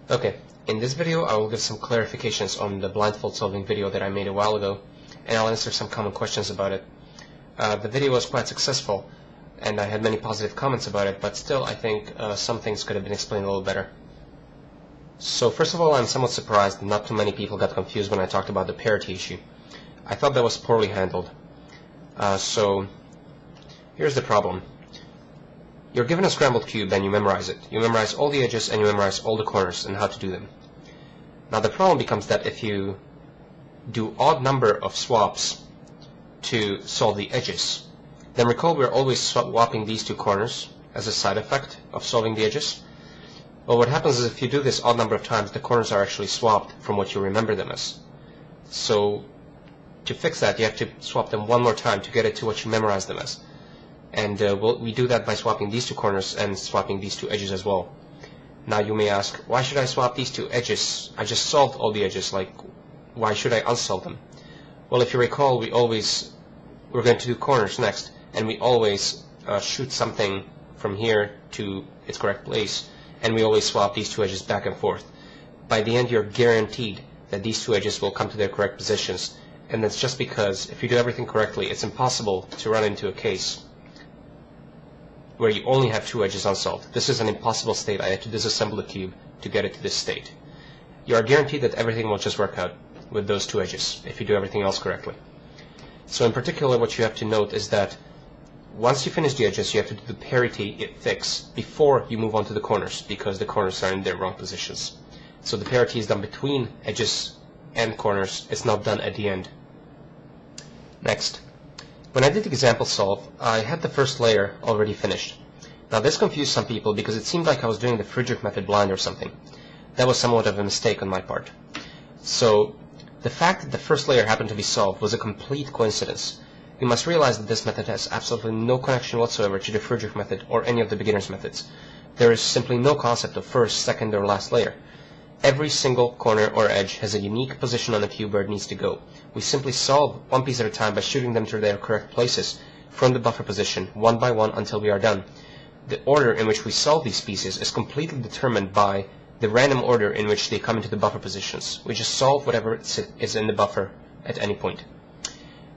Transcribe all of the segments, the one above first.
Okay, in this video I will give some clarifications on the blindfold solving video that I made a while ago, and I'll answer some common questions about it. The video was quite successful, and I had many positive comments about it, but still I think some things could have been explained a little better. So first of all, I'm somewhat surprised that not too many people got confused when I talked about the parity issue. I thought that was poorly handled. So here's the problem. You're given a scrambled cube and you memorize it. You memorize all the edges and you memorize all the corners and how to do them. Now the problem becomes that if you do odd number of swaps to solve the edges, then recall we're always swapping these two corners as a side effect of solving the edges. Well, what happens is if you do this odd number of times, the corners are actually swapped from what you remember them as. So to fix that, you have to swap them one more time to get it to what you memorize them as. And we do that by swapping these two corners and swapping these two edges as well. Now you may ask, why should I swap these two edges? I just solved all the edges, like, why should I unsolve them? Well, if you recall, we're going to do corners next, and we always shoot something from here to its correct place, and we always swap these two edges back and forth. By the end, you're guaranteed that these two edges will come to their correct positions, and that's just because if you do everything correctly, it's impossible to run into a case where you only have two edges unsolved. This is an impossible state. I had to disassemble the cube to get it to this state. You are guaranteed that everything will just work out with those two edges if you do everything else correctly. So in particular, what you have to note is that once you finish the edges, you have to do the parity fix before you move on to the corners, because the corners are in their wrong positions. So the parity is done between edges and corners. It's not done at the end. Next. When I did the example solve, I had the first layer already finished. Now this confused some people because it seemed like I was doing the Friedrich method blind or something. That was somewhat of a mistake on my part. So the fact that the first layer happened to be solved was a complete coincidence. You must realize that this method has absolutely no connection whatsoever to the Friedrich method or any of the beginner's methods. There is simply no concept of first, second, or last layer. Every single corner or edge has a unique position on the cube where it needs to go. We simply solve one piece at a time by shooting them to their correct places from the buffer position, one by one, until we are done. The order in which we solve these pieces is completely determined by the random order in which they come into the buffer positions. We just solve whatever is in the buffer at any point.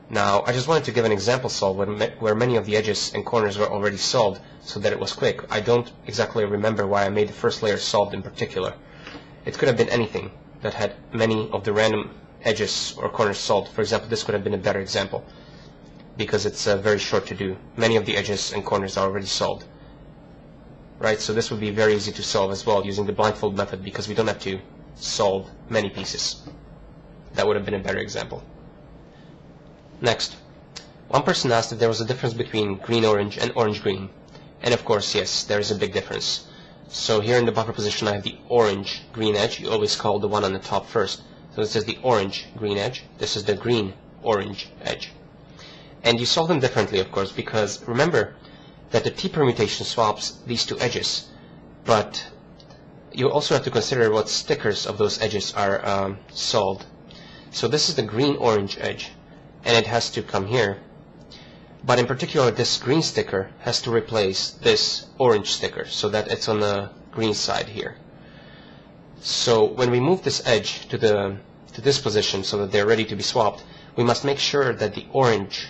Now, I just wanted to give an example solve where many of the edges and corners were already solved so that it was quick. I don't exactly remember why I made the first layer solved in particular. It could have been anything that had many of the random edges or corners solved. For example, this could have been a better example because it's very short to do. Many of the edges and corners are already solved. Right, so this would be very easy to solve as well using the blindfold method because we don't have to solve many pieces. That would have been a better example. Next, one person asked if there was a difference between green-orange and orange-green. And of course, yes, there is a big difference. So here in the buffer position I have the orange-green edge. You always call the one on the top first. So this is the orange-green edge. This is the green-orange edge. And you solve them differently, of course, because remember that the T permutation swaps these two edges. But you also have to consider what stickers of those edges are solved. So this is the green-orange edge, and it has to come here. But in particular, this green sticker has to replace this orange sticker so that it's on the green side here. So when we move this edge to this position so that they're ready to be swapped, we must make sure that the orange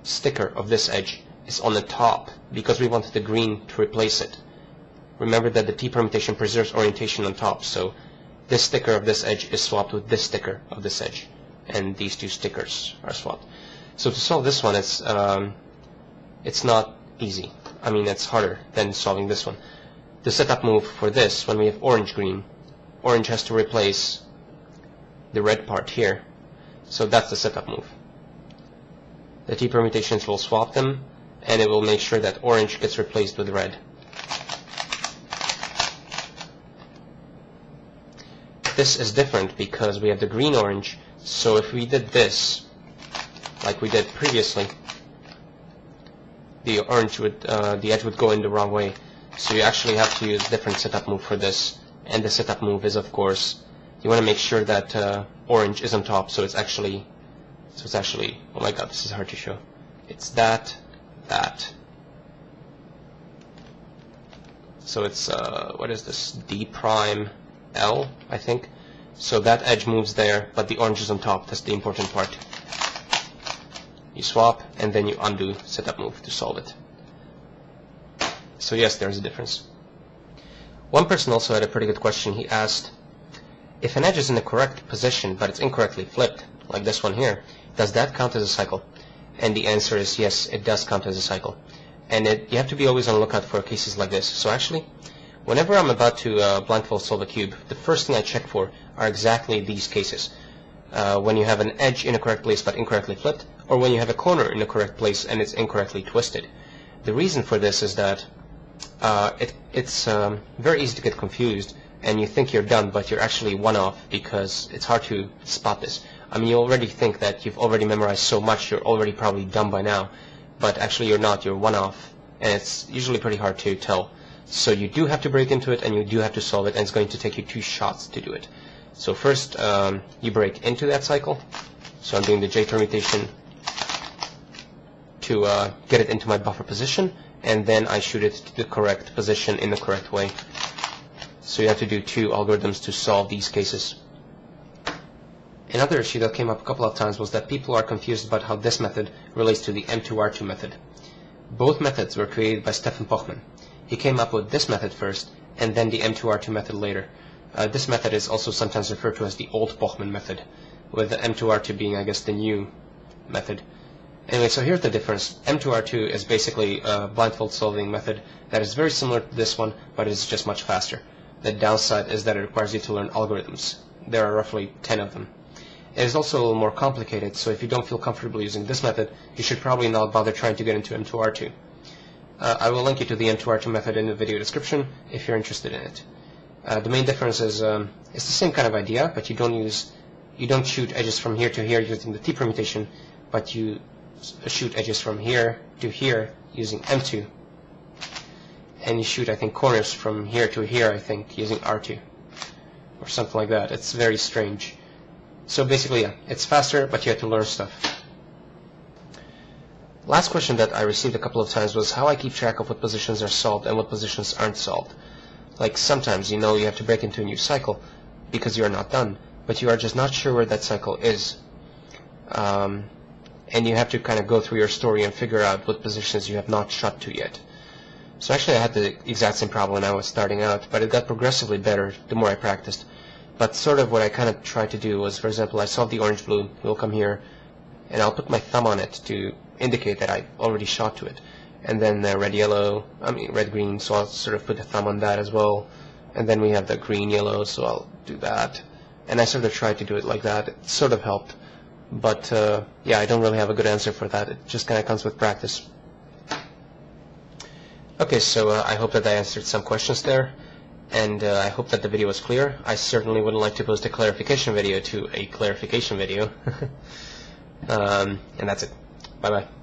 sticker of this edge is on the top because we want the green to replace it. Remember that the T permutation preserves orientation on top, so this sticker of this edge is swapped with this sticker of this edge, and these two stickers are swapped. So to solve this one, it's not easy. I mean, it's harder than solving this one. The setup move for this, when we have orange-green, orange has to replace the red part here. So that's the setup move. The T permutations will swap them, and it will make sure that orange gets replaced with red. This is different because we have the green-orange, so if we did this, like we did previously, the edge would go in the wrong way. So you actually have to use a different setup move for this. And the setup move is, of course, you want to make sure that orange is on top. So it's actually, oh my god, this is hard to show. It's that. So it's, what is this? D prime L, I think. So that edge moves there, but the orange is on top. That's the important part. You swap, and then you undo setup move to solve it. So yes, there's a difference. One person also had a pretty good question. He asked, if an edge is in the correct position, but it's incorrectly flipped, like this one here, does that count as a cycle? And the answer is yes, it does count as a cycle. And you have to be always on the lookout for cases like this. So actually, whenever I'm about to blindfold solve a cube, the first thing I check for are exactly these cases. When you have an edge in a correct place but incorrectly flipped, or when you have a corner in the correct place and it's incorrectly twisted. The reason for this is that it's very easy to get confused, and you think you're done, but you're actually one off, because it's hard to spot this. I mean, you already think that you've already memorized so much, you're already probably done by now, but actually you're not, you're one off, and it's usually pretty hard to tell. So you do have to break into it, and you do have to solve it, and it's going to take you 2 shots to do it. So first, you break into that cycle. So I'm doing the J permutation to get it into my buffer position, and then I shoot it to the correct position in the correct way. So you have to do 2 algorithms to solve these cases. Another issue that came up a couple of times was that people are confused about how this method relates to the M2R2 method. Both methods were created by Stefan Pochmann. He came up with this method first, and then the M2R2 method later. This method is also sometimes referred to as the old Pochmann method, with the M2R2 being, I guess, the new method. Anyway, so here's the difference. M2R2 is basically a blindfold solving method that is very similar to this one, but it's just much faster. The downside is that it requires you to learn algorithms. There are roughly 10 of them. It is also a little more complicated, so if you don't feel comfortable using this method, you should probably not bother trying to get into M2R2. I will link you to the M2R2 method in the video description if you're interested in it. The main difference is it's the same kind of idea, but you don't shoot edges from here to here using the T permutation, but you shoot edges from here to here using M2. And you shoot, I think, corners from here to here, I think, using R2. Or something like that. It's very strange. So basically, yeah, it's faster, but you have to learn stuff. Last question that I received a couple of times was how I keep track of what positions are solved and what positions aren't solved. Like sometimes, you know, you have to break into a new cycle because you are not done, but you are just not sure where that cycle is. And you have to kind of go through your story and figure out what positions you have not shot to yet. So actually I had the exact same problem when I was starting out, but it got progressively better the more I practiced. But sort of what I kind of tried to do was, for example, I solved the orange-blue, it will come here, and I'll put my thumb on it to indicate that I already shot to it. And then red-green, so I'll sort of put the thumb on that as well. And then we have the green-yellow, so I'll do that. And I sort of tried to do it like that. It sort of helped. But yeah, I don't really have a good answer for that. It just kind of comes with practice. Okay, so I hope that I answered some questions there, and I hope that the video was clear. I certainly wouldn't like to post a clarification video to a clarification video. And that's it. Bye-bye.